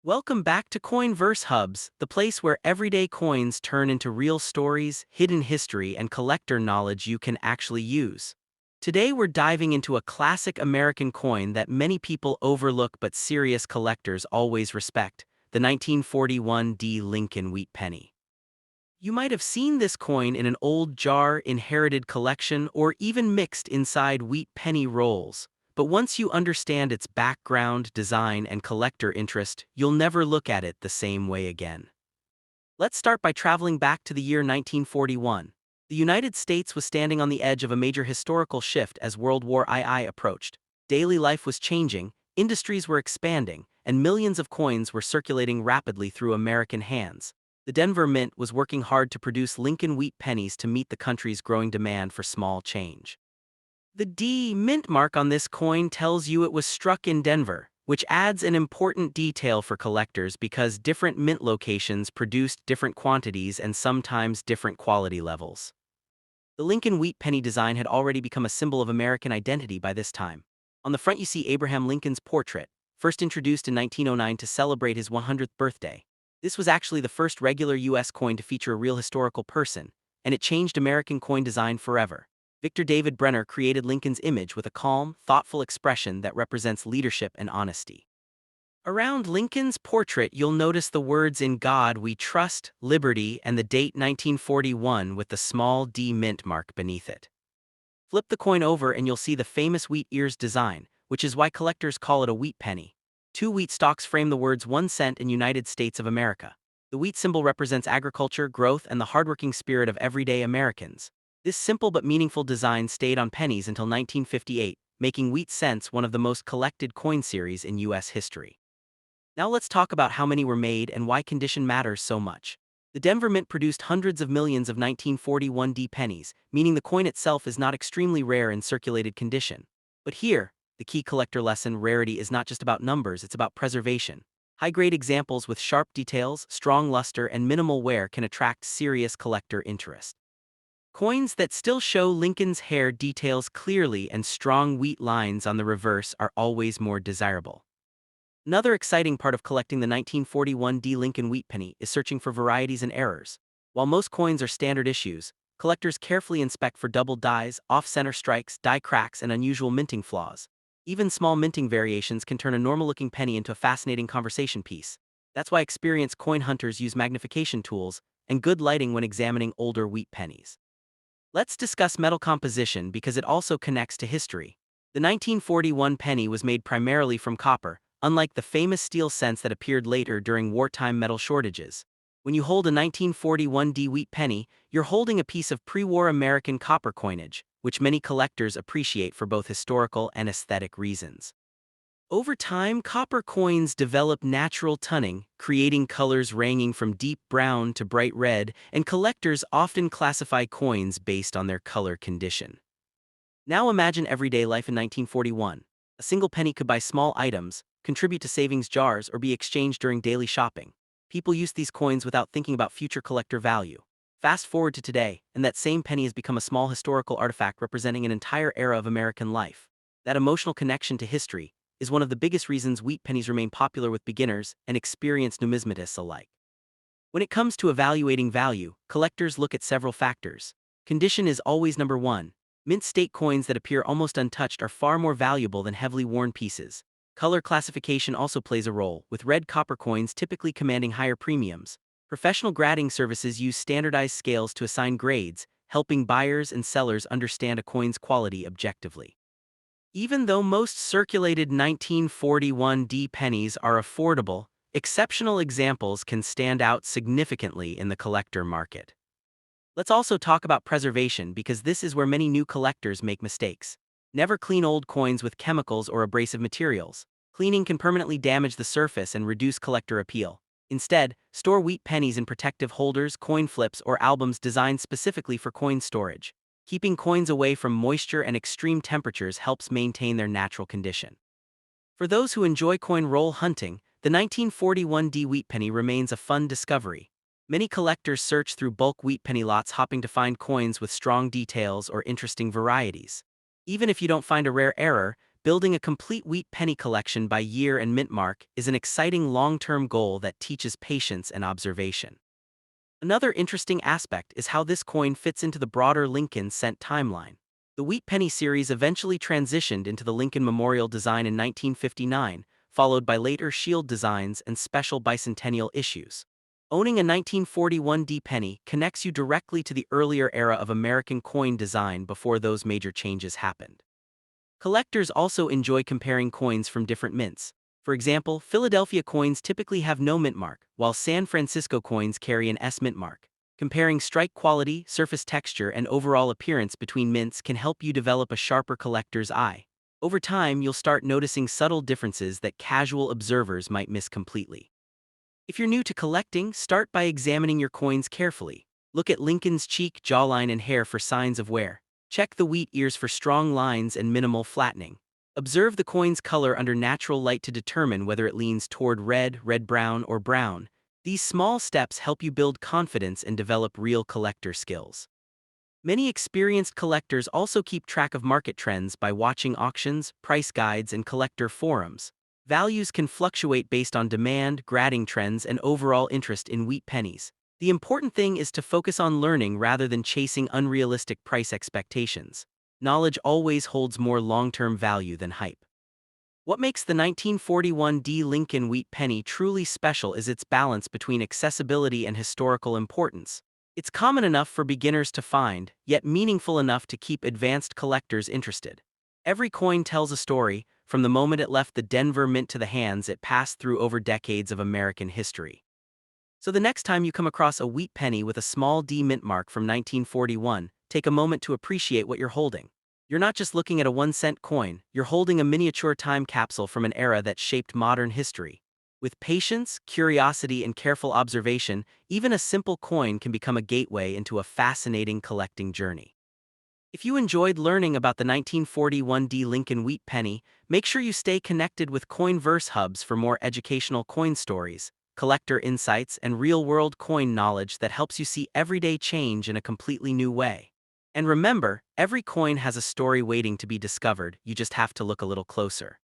Welcome back to Coinverse Hubs, the place where everyday coins turn into real stories, hidden history, and collector knowledge you can actually use. Today we're diving into a classic American coin that many people overlook but serious collectors always respect, the 1941 Lincoln Wheat Penny. You might have seen this coin in an old jar, inherited collection, or even mixed inside wheat penny rolls. But once you understand its background, design, and collector interest, you'll never look at it the same way again. Let's start by traveling back to the year 1941. The United States was standing on the edge of a major historical shift as World War II approached. Daily life was changing, industries were expanding, and millions of coins were circulating rapidly through American hands. The Denver Mint was working hard to produce Lincoln Wheat Pennies to meet the country's growing demand for small change. The D mint mark on this coin tells you it was struck in Denver, which adds an important detail for collectors because different mint locations produced different quantities and sometimes different quality levels. The Lincoln Wheat Penny design had already become a symbol of American identity by this time. On the front you see Abraham Lincoln's portrait, first introduced in 1909 to celebrate his 100th birthday. This was actually the first regular U.S. coin to feature a real historical person, and it changed American coin design forever. Victor David Brenner created Lincoln's image with a calm, thoughtful expression that represents leadership and honesty. Around Lincoln's portrait you'll notice the words "In God We Trust," "Liberty," and the date 1941 with the small D mint mark beneath it. Flip the coin over and you'll see the famous wheat ears design, which is why collectors call it a wheat penny. Two wheat stalks frame the words 1 cent in United States of America. The wheat symbol represents agriculture, growth, and the hardworking spirit of everyday Americans. This simple but meaningful design stayed on pennies until 1958, making wheat cents one of the most collected coin series in U.S. history. Now let's talk about how many were made and why condition matters so much. The Denver Mint produced hundreds of millions of 1941 D pennies, meaning the coin itself is not extremely rare in circulated condition. But here, the key collector lesson: rarity is not just about numbers, it's about preservation. High-grade examples with sharp details, strong luster, and minimal wear can attract serious collector interest. Coins that still show Lincoln's hair details clearly and strong wheat lines on the reverse are always more desirable. Another exciting part of collecting the 1941 Lincoln Wheat Penny is searching for varieties and errors. While most coins are standard issues, collectors carefully inspect for double dies, off-center strikes, die cracks, and unusual minting flaws. Even small minting variations can turn a normal-looking penny into a fascinating conversation piece. That's why experienced coin hunters use magnification tools and good lighting when examining older wheat pennies. Let's discuss metal composition because it also connects to history. The 1941 penny was made primarily from copper, unlike the famous steel cents that appeared later during wartime metal shortages. When you hold a 1941 wheat penny, you're holding a piece of pre-war American copper coinage, which many collectors appreciate for both historical and aesthetic reasons. Over time, copper coins develop natural toning, creating colors ranging from deep brown to bright red, and collectors often classify coins based on their color condition. Now imagine everyday life in 1941. A single penny could buy small items, contribute to savings jars, or be exchanged during daily shopping. People used these coins without thinking about future collector value. Fast forward to today, and that same penny has become a small historical artifact representing an entire era of American life. That emotional connection to history is one of the biggest reasons wheat pennies remain popular with beginners and experienced numismatists alike. When it comes to evaluating value, collectors look at several factors. Condition is always number one. Mint state coins that appear almost untouched are far more valuable than heavily worn pieces. Color classification also plays a role, with red copper coins typically commanding higher premiums. Professional grading services use standardized scales to assign grades, helping buyers and sellers understand a coin's quality objectively. Even though most circulated 1941 pennies are affordable, exceptional examples can stand out significantly in the collector market. Let's also talk about preservation because this is where many new collectors make mistakes. Never clean old coins with chemicals or abrasive materials. Cleaning can permanently damage the surface and reduce collector appeal. Instead, store wheat pennies in protective holders, coin flips, or albums designed specifically for coin storage. Keeping coins away from moisture and extreme temperatures helps maintain their natural condition. For those who enjoy coin roll hunting, the 1941 wheat penny remains a fun discovery. Many collectors search through bulk wheat penny lots hoping to find coins with strong details or interesting varieties. Even if you don't find a rare error, building a complete wheat penny collection by year and mint mark is an exciting long-term goal that teaches patience and observation. Another interesting aspect is how this coin fits into the broader Lincoln cent timeline. The wheat penny series eventually transitioned into the Lincoln Memorial design in 1959, followed by later shield designs and special bicentennial issues. Owning a 1941 D penny connects you directly to the earlier era of American coin design before those major changes happened. Collectors also enjoy comparing coins from different mints. For example, Philadelphia coins typically have no mint mark, while San Francisco coins carry an S mint mark. Comparing strike quality, surface texture, and overall appearance between mints can help you develop a sharper collector's eye. Over time, you'll start noticing subtle differences that casual observers might miss completely. If you're new to collecting, start by examining your coins carefully. Look at Lincoln's cheek, jawline, and hair for signs of wear. Check the wheat ears for strong lines and minimal flattening. Observe the coin's color under natural light to determine whether it leans toward red, red-brown, or brown. These small steps help you build confidence and develop real collector skills. Many experienced collectors also keep track of market trends by watching auctions, price guides, and collector forums. Values can fluctuate based on demand, grading trends, and overall interest in wheat pennies. The important thing is to focus on learning rather than chasing unrealistic price expectations. Knowledge always holds more long-term value than hype. What makes the 1941 D Lincoln Wheat Penny truly special is its balance between accessibility and historical importance. It's common enough for beginners to find, yet meaningful enough to keep advanced collectors interested. Every coin tells a story, from the moment it left the Denver Mint to the hands it passed through over decades of American history. So the next time you come across a wheat penny with a small D mint mark from 1941, take a moment to appreciate what you're holding. You're not just looking at a 1-cent coin, you're holding a miniature time capsule from an era that shaped modern history. With patience, curiosity, and careful observation, even a simple coin can become a gateway into a fascinating collecting journey. If you enjoyed learning about the 1941 D Lincoln Wheat Penny, make sure you stay connected with Coinverse Hubs for more educational coin stories, collector insights, and real-world coin knowledge that helps you see everyday change in a completely new way. And remember, every coin has a story waiting to be discovered, you just have to look a little closer.